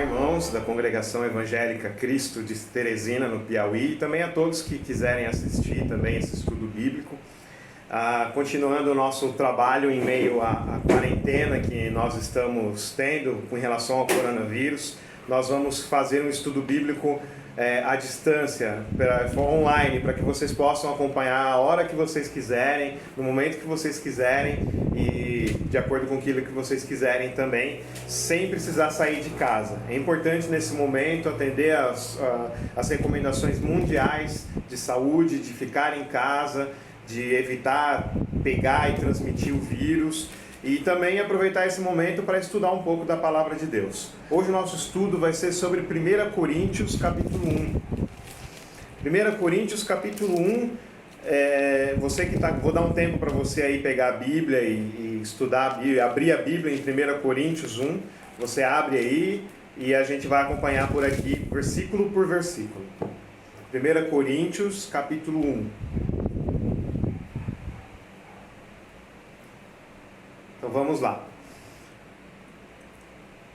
Olá, irmãos da Congregação Evangélica Cristo de Teresina, no Piauí, e também a todos que quiserem assistir também esse estudo bíblico. Continuando o nosso trabalho em meio à quarentena que nós estamos tendo com relação ao coronavírus, nós vamos fazer um estudo bíblico à distância, online, para que vocês possam acompanhar a hora que vocês quiserem, no momento que vocês quiserem e de acordo com aquilo que vocês quiserem também, sem precisar sair de casa. É importante nesse momento atender as recomendações mundiais de saúde, de ficar em casa, de evitar pegar e transmitir o vírus. E também aproveitar esse momento para estudar um pouco da Palavra de Deus. Hoje o nosso estudo vai ser sobre 1 Coríntios capítulo 1. 1 Coríntios capítulo 1, vou dar um tempo para você aí pegar a Bíblia e estudar, abrir a Bíblia em 1 Coríntios 1. Você abre aí e a gente vai acompanhar por aqui, versículo por versículo. 1 Coríntios capítulo 1. Então vamos lá.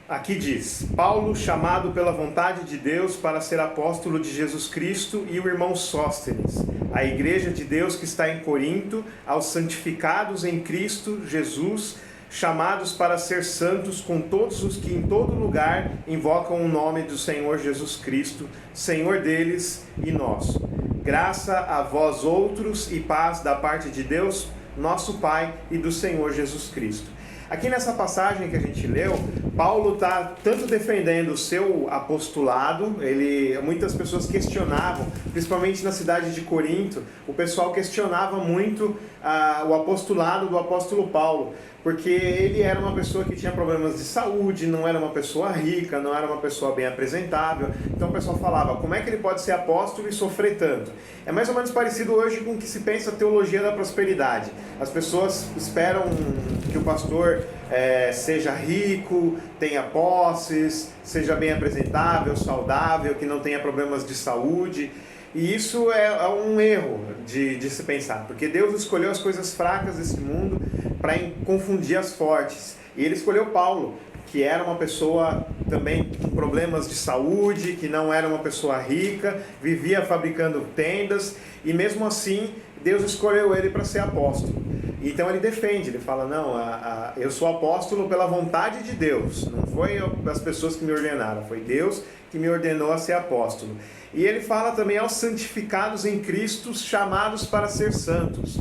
Aqui diz: Paulo, chamado pela vontade de Deus para ser apóstolo de Jesus Cristo, e o irmão Sóstenes, a igreja de Deus que está em Corinto, aos santificados em Cristo Jesus, chamados para ser santos, com todos os que em todo lugar invocam o nome do Senhor Jesus Cristo, Senhor deles e nosso. Graça a vós outros e paz da parte de Deus, nosso Pai, e do Senhor Jesus Cristo. Aqui nessa passagem que a gente leu, Paulo está tanto defendendo o seu apostolado, muitas pessoas questionavam, principalmente na cidade de Corinto, o pessoal questionava muito o apostolado do apóstolo Paulo, porque ele era uma pessoa que tinha problemas de saúde, não era uma pessoa rica, não era uma pessoa bem apresentável. Então o pessoal falava, como é que ele pode ser apóstolo e sofrer tanto? É mais ou menos parecido hoje com o que se pensa a teologia da prosperidade. As pessoas esperam que o pastor seja rico, tenha posses, seja bem apresentável, saudável, que não tenha problemas de saúde. E isso é um erro de se pensar, porque Deus escolheu as coisas fracas desse mundo para confundir as fortes. E ele escolheu Paulo, que era uma pessoa também com problemas de saúde, que não era uma pessoa rica, vivia fabricando tendas, e mesmo assim Deus escolheu ele para ser apóstolo. Então ele defende, ele fala, não, eu sou apóstolo pela vontade de Deus, não foi as pessoas que me ordenaram, foi Deus que me ordenou a ser apóstolo. E ele fala também aos santificados em Cristo, chamados para ser santos.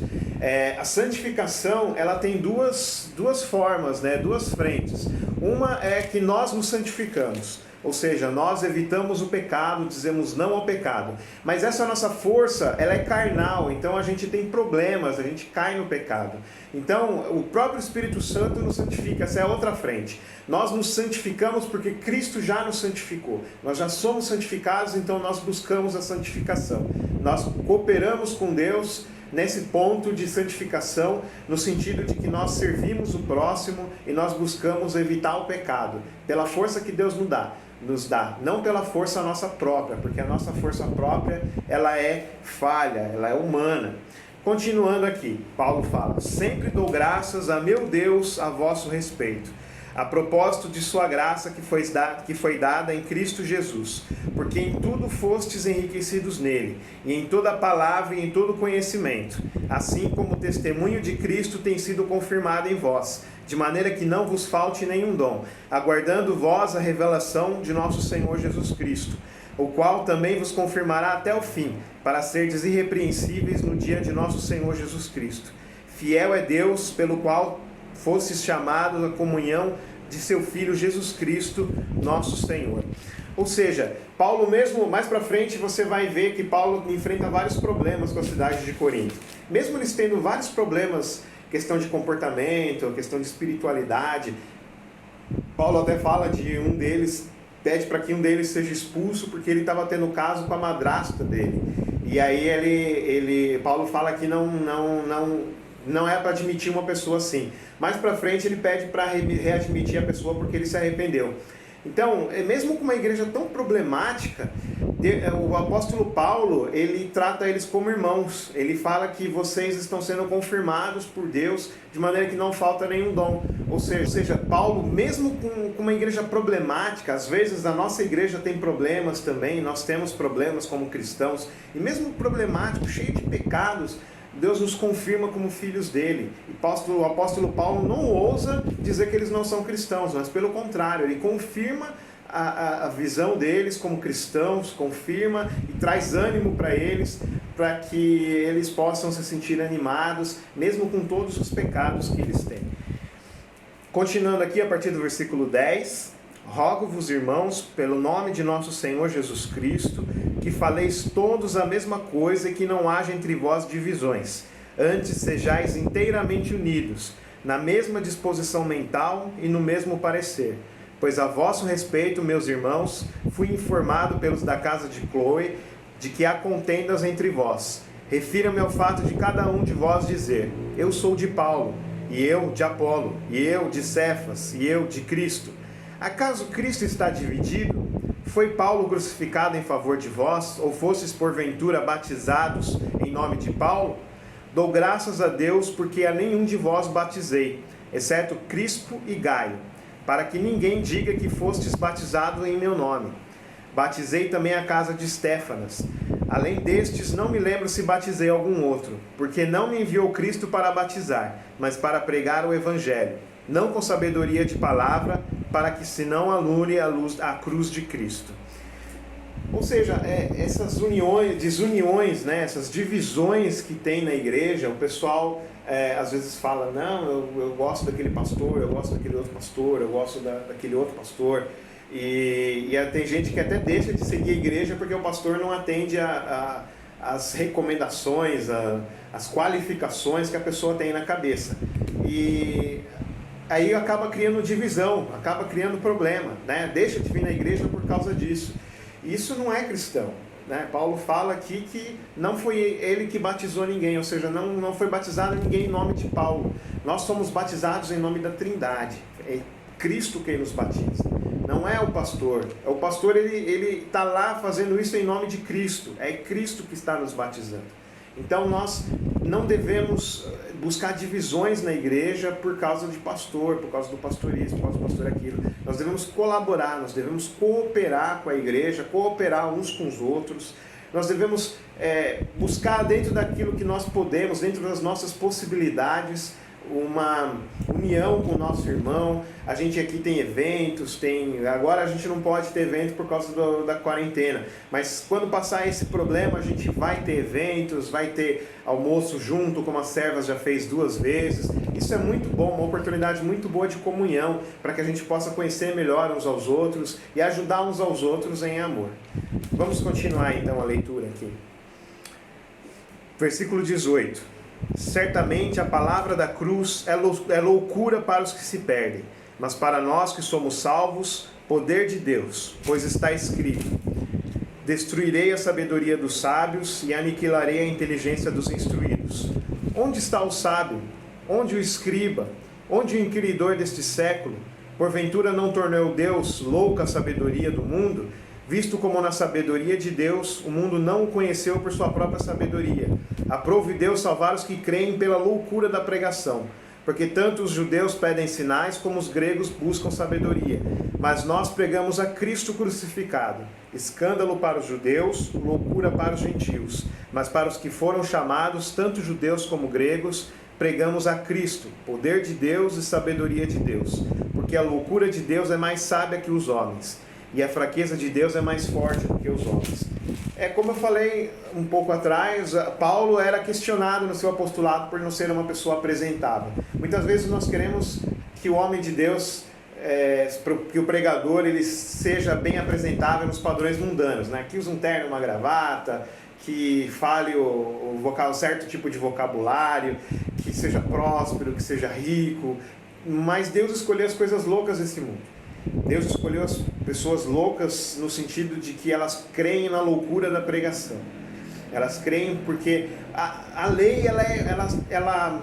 A santificação, ela tem duas formas, duas frentes. Uma é que nós nos santificamos, ou seja, nós evitamos o pecado, dizemos não ao pecado. Mas essa nossa força, ela é carnal, então a gente tem problemas, a gente cai no pecado. Então, o próprio Espírito Santo nos santifica, essa é a outra frente. Nós nos santificamos porque Cristo já nos santificou. Nós já somos santificados, então nós buscamos a santificação. Nós cooperamos com Deus nesse ponto de santificação, no sentido de que nós servimos o próximo e nós buscamos evitar o pecado, pela força que Deus nos dá, não pela força nossa própria, porque a nossa força própria, ela é falha, ela é humana. Continuando aqui, Paulo fala, sempre dou graças a meu Deus a vosso respeito, a propósito de sua graça que foi dada em Cristo Jesus, porque em tudo fostes enriquecidos nele, e em toda palavra e em todo conhecimento, assim como o testemunho de Cristo tem sido confirmado em vós, de maneira que não vos falte nenhum dom, aguardando vós a revelação de nosso Senhor Jesus Cristo, o qual também vos confirmará até o fim, para serdes irrepreensíveis no dia de nosso Senhor Jesus Cristo. Fiel é Deus, pelo qual fostes chamados à comunhão de seu Filho Jesus Cristo, nosso Senhor. Ou seja, Paulo mesmo, mais para frente você vai ver que Paulo enfrenta vários problemas com a cidade de Corinto. Mesmo eles tendo vários problemas, questão de comportamento, questão de espiritualidade, Paulo até fala de um deles, pede para que um deles seja expulso porque ele estava tendo caso com a madrasta dele. E aí Paulo fala que não é para admitir uma pessoa assim. Mais para frente ele pede para readmitir a pessoa porque ele se arrependeu. Então, mesmo com uma igreja tão problemática, o apóstolo Paulo, ele trata eles como irmãos. Ele fala que vocês estão sendo confirmados por Deus de maneira que não falta nenhum dom. Ou seja, Paulo, mesmo com uma igreja problemática, às vezes a nossa igreja tem problemas também, nós temos problemas como cristãos, e mesmo problemático, cheio de pecados, Deus nos confirma como filhos dele. E o apóstolo Paulo não ousa dizer que eles não são cristãos, mas pelo contrário, ele confirma a visão deles como cristãos, confirma e traz ânimo para eles possam se sentir animados, mesmo com todos os pecados que eles têm. Continuando aqui a partir do versículo 10, rogo-vos, irmãos, pelo nome de nosso Senhor Jesus Cristo, que faleis todos a mesma coisa e que não haja entre vós divisões. Antes sejais inteiramente unidos, na mesma disposição mental e no mesmo parecer. Pois a vosso respeito, meus irmãos, fui informado pelos da casa de Cloe de que há contendas entre vós. Refira-me ao fato de cada um de vós dizer: eu sou de Paulo, e eu de Apolo, e eu de Cefas, e eu de Cristo. Acaso Cristo está dividido? Foi Paulo crucificado em favor de vós, ou fostes porventura batizados em nome de Paulo? Dou graças a Deus porque a nenhum de vós batizei, exceto Crispo e Gaio, para que ninguém diga que fostes batizados em meu nome. Batizei também a casa de Estéfanas. Além destes, não me lembro se batizei algum outro, porque não me enviou Cristo para batizar, mas para pregar o Evangelho, não com sabedoria de palavra, para que se não alure a cruz de Cristo. Ou seja, essas desuniões, né, essas divisões que tem na igreja, o pessoal às vezes fala, não, eu gosto daquele pastor, eu gosto daquele outro pastor, eu gosto daquele outro pastor. E tem gente que até deixa de seguir a igreja porque o pastor não atende as recomendações, as qualificações que a pessoa tem na cabeça. E aí acaba criando divisão, acaba criando problema, né? Deixa de vir na igreja por causa disso. Isso não é cristão, né? Paulo fala aqui que não foi ele que batizou ninguém, ou seja, não foi batizado ninguém em nome de Paulo. Nós somos batizados em nome da Trindade. É Cristo quem nos batiza. Não é o pastor. O pastor ele está lá fazendo isso em nome de Cristo. É Cristo que está nos batizando. Então nós não devemos buscar divisões na igreja por causa de pastor, por causa do pastorismo, por causa do pastor aquilo. Nós devemos colaborar, nós devemos cooperar com a igreja, cooperar uns com os outros. Nós devemos buscar dentro daquilo que nós podemos, dentro das nossas possibilidades, uma união com o nosso irmão. A gente aqui tem eventos, agora a gente não pode ter evento por causa da quarentena, mas quando passar esse problema a gente vai ter eventos, vai ter almoço junto, como a Servas já fez 2 vezes. Isso é muito bom, uma oportunidade muito boa de comunhão, para que a gente possa conhecer melhor uns aos outros e ajudar uns aos outros em amor. Vamos continuar então a leitura aqui. Versículo 18. Certamente a palavra da cruz é loucura para os que se perdem, mas para nós que somos salvos, poder de Deus, pois está escrito: destruirei a sabedoria dos sábios e aniquilarei a inteligência dos instruídos. Onde está o sábio? Onde o escriba? Onde o inquiridor deste século? Porventura não tornou Deus louca a sabedoria do mundo? Visto como na sabedoria de Deus, o mundo não o conheceu por sua própria sabedoria. Aprove Deus salvar os que creem pela loucura da pregação, porque tanto os judeus pedem sinais como os gregos buscam sabedoria. Mas nós pregamos a Cristo crucificado, escândalo para os judeus, loucura para os gentios. Mas para os que foram chamados, tanto judeus como gregos, pregamos a Cristo, poder de Deus e sabedoria de Deus. Porque a loucura de Deus é mais sábia que os homens, e a fraqueza de Deus é mais forte do que os homens. Como eu falei um pouco atrás, Paulo era questionado no seu apostolado por não ser uma pessoa apresentável. Muitas vezes nós queremos que o homem de Deus, que o pregador, ele seja bem apresentável nos padrões mundanos, né? Que use um terno, uma gravata, que fale um certo tipo de vocabulário, que seja próspero, que seja rico. Mas Deus escolheu as coisas loucas desse mundo. Deus escolheu as pessoas loucas no sentido de que elas creem na loucura da pregação. Elas creem porque a lei ela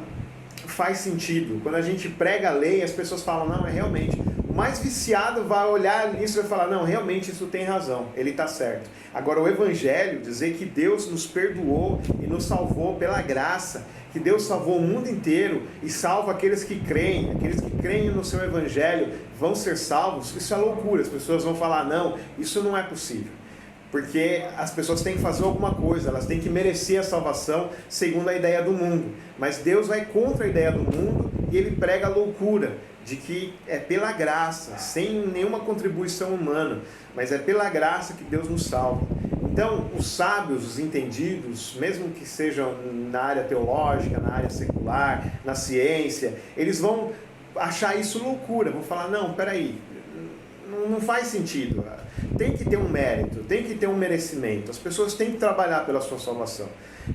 faz sentido. Quando a gente prega a lei, as pessoas falam, não, realmente, mais viciado vai olhar nisso e vai falar, não, realmente isso tem razão, ele está certo. Agora o Evangelho, dizer que Deus nos perdoou e nos salvou pela graça, que Deus salvou o mundo inteiro e salva aqueles que creem no seu Evangelho vão ser salvos, isso é loucura. As pessoas vão falar, não, isso não é possível. Porque as pessoas têm que fazer alguma coisa, elas têm que merecer a salvação segundo a ideia do mundo. Mas Deus vai contra a ideia do mundo e ele prega a loucura de que é pela graça, sem nenhuma contribuição humana, mas é pela graça que Deus nos salva. Então, os sábios, os entendidos, mesmo que sejam na área teológica, na área secular, na ciência, eles vão achar isso loucura, vão falar, não, peraí, não faz sentido. Tem que ter um mérito, tem que ter um merecimento. As pessoas têm que trabalhar pela sua salvação.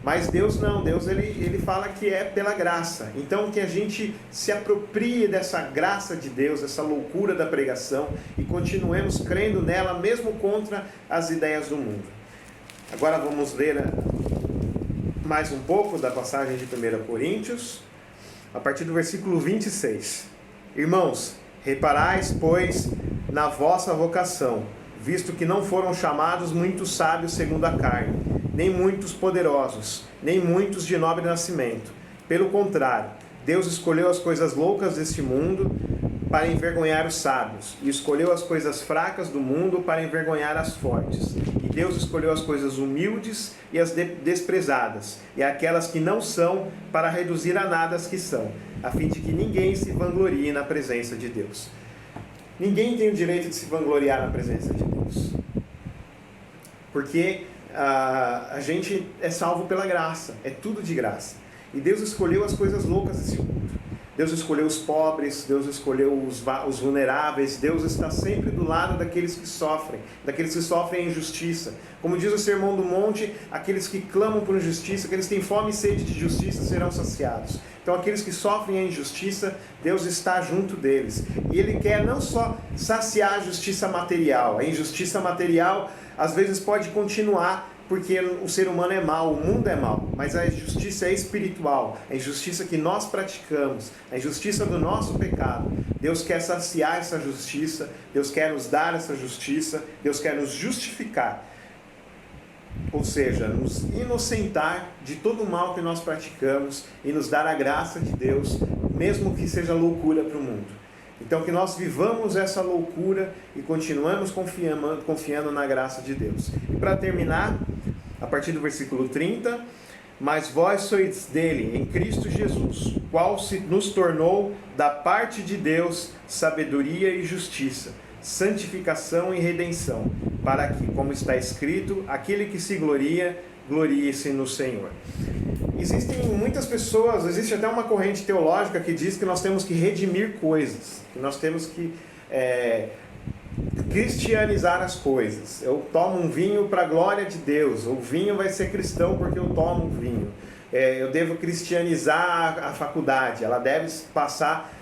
Mas Deus não, Deus ele fala que é pela graça. Então que a gente se aproprie dessa graça de Deus, essa loucura da pregação e continuemos crendo nela mesmo contra as ideias do mundo. Agora vamos ler mais um pouco da passagem de 1 Coríntios, a partir do versículo 26. Irmãos, reparais, pois, na vossa vocação, visto que não foram chamados muitos sábios segundo a carne, nem muitos poderosos, nem muitos de nobre nascimento. Pelo contrário, Deus escolheu as coisas loucas deste mundo para envergonhar os sábios, e escolheu as coisas fracas do mundo para envergonhar as fortes. E Deus escolheu as coisas humildes e as desprezadas, e aquelas que não são, para reduzir a nada as que são, a fim de que ninguém se vanglorie na presença de Deus. Ninguém tem o direito de se vangloriar na presença de Deus. Porque a gente é salvo pela graça, é tudo de graça. E Deus escolheu as coisas loucas desse mundo. Deus escolheu os pobres, Deus escolheu os vulneráveis, Deus está sempre do lado daqueles que sofrem a injustiça. Como diz o Sermão do Monte, aqueles que clamam por justiça, aqueles que têm fome e sede de justiça serão saciados. Então aqueles que sofrem a injustiça, Deus está junto deles. E Ele quer não só saciar a justiça material, a injustiça material às vezes pode continuar, porque o ser humano é mau, o mundo é mau, mas a justiça é espiritual, a injustiça que nós praticamos, a injustiça do nosso pecado. Deus quer saciar essa justiça, Deus quer nos dar essa justiça, Deus quer nos justificar, ou seja, nos inocentar de todo o mal que nós praticamos e nos dar a graça de Deus, mesmo que seja loucura para o mundo. Então que nós vivamos essa loucura e continuemos confiando na graça de Deus. E para terminar, a partir do versículo 30, mas vós sois dele, em Cristo Jesus, qual se nos tornou da parte de Deus sabedoria e justiça, santificação e redenção, para que, como está escrito, aquele que se gloria, glorie-se no Senhor. Existem muitas pessoas, existe até uma corrente teológica que diz que nós temos que redimir coisas, que nós temos que cristianizar as coisas. Eu tomo um vinho para a glória de Deus, o vinho vai ser cristão porque eu tomo um vinho. Eu devo cristianizar a faculdade, ela deve passar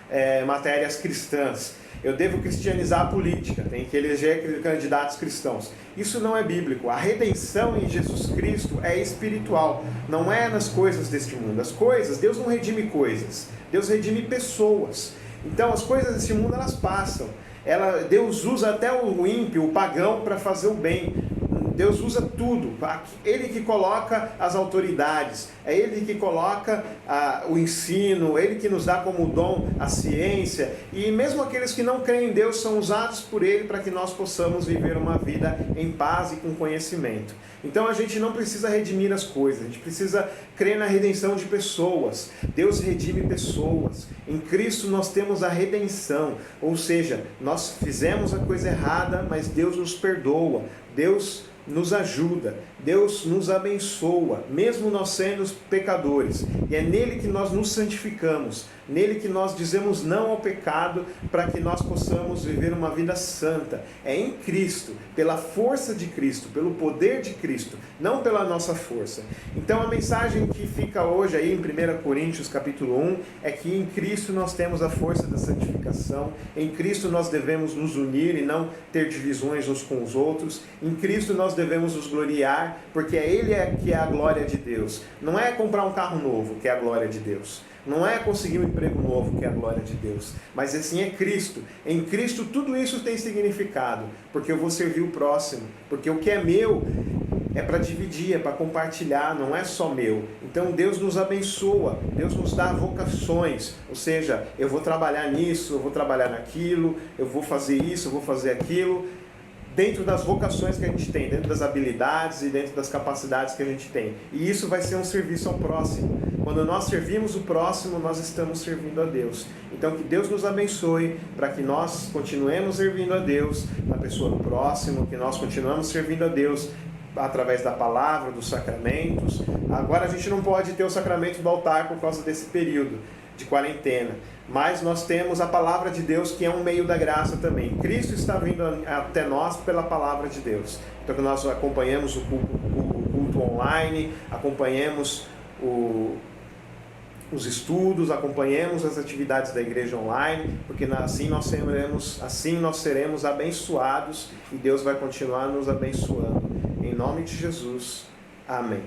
matérias cristãs. Eu devo cristianizar a política, tem que eleger candidatos cristãos. Isso não é bíblico. A redenção em Jesus Cristo é espiritual, não é nas coisas deste mundo. As coisas, Deus não redime coisas, Deus redime pessoas. Então as coisas deste mundo elas passam. Deus usa até o ímpio, o pagão, para fazer o bem. Deus usa tudo. Ele que coloca as autoridades, é Ele que coloca o ensino, Ele que nos dá como dom a ciência, e mesmo aqueles que não creem em Deus são usados por Ele para que nós possamos viver uma vida em paz e com conhecimento. Então a gente não precisa redimir as coisas, a gente precisa crer na redenção de pessoas. Deus redime pessoas. Em Cristo nós temos a redenção, ou seja, nós fizemos a coisa errada, mas Deus nos perdoa, Deus nos ajuda, Deus nos abençoa, mesmo nós sendo pecadores. E é nele que nós nos santificamos, nele que nós dizemos não ao pecado, para que nós possamos viver uma vida santa. É em Cristo, pela força de Cristo, pelo poder de Cristo, não pela nossa força. Então a mensagem que fica hoje aí em 1 Coríntios capítulo 1 é que em Cristo nós temos a força da santificação, em Cristo nós devemos nos unir e não ter divisões uns com os outros, em Cristo nós devemos nos gloriar, porque Ele que é a glória de Deus. Não é comprar um carro novo que é a glória de Deus. Não é conseguir um emprego novo que é a glória de Deus, mas assim é Cristo. Em Cristo tudo isso tem significado, porque eu vou servir o próximo, porque o que é meu é para dividir, é para compartilhar, não é só meu. Então Deus nos abençoa, Deus nos dá vocações, ou seja, eu vou trabalhar nisso, eu vou trabalhar naquilo, eu vou fazer isso, eu vou fazer aquilo, dentro das vocações que a gente tem, dentro das habilidades e dentro das capacidades que a gente tem. E isso vai ser um serviço ao próximo. Quando nós servimos o próximo, nós estamos servindo a Deus. Então que Deus nos abençoe para que nós continuemos servindo a Deus na pessoa do próximo, que nós continuemos servindo a Deus através da palavra, dos sacramentos. Agora a gente não pode ter o sacramento do altar por causa desse período de quarentena, mas nós temos a palavra de Deus, que é um meio da graça também. Cristo está vindo até nós pela palavra de Deus. Então que nós acompanhamos o culto online, acompanhemos os estudos, acompanhemos as atividades da igreja online, porque assim nós seremos abençoados e Deus vai continuar nos abençoando. Em nome de Jesus. Amém.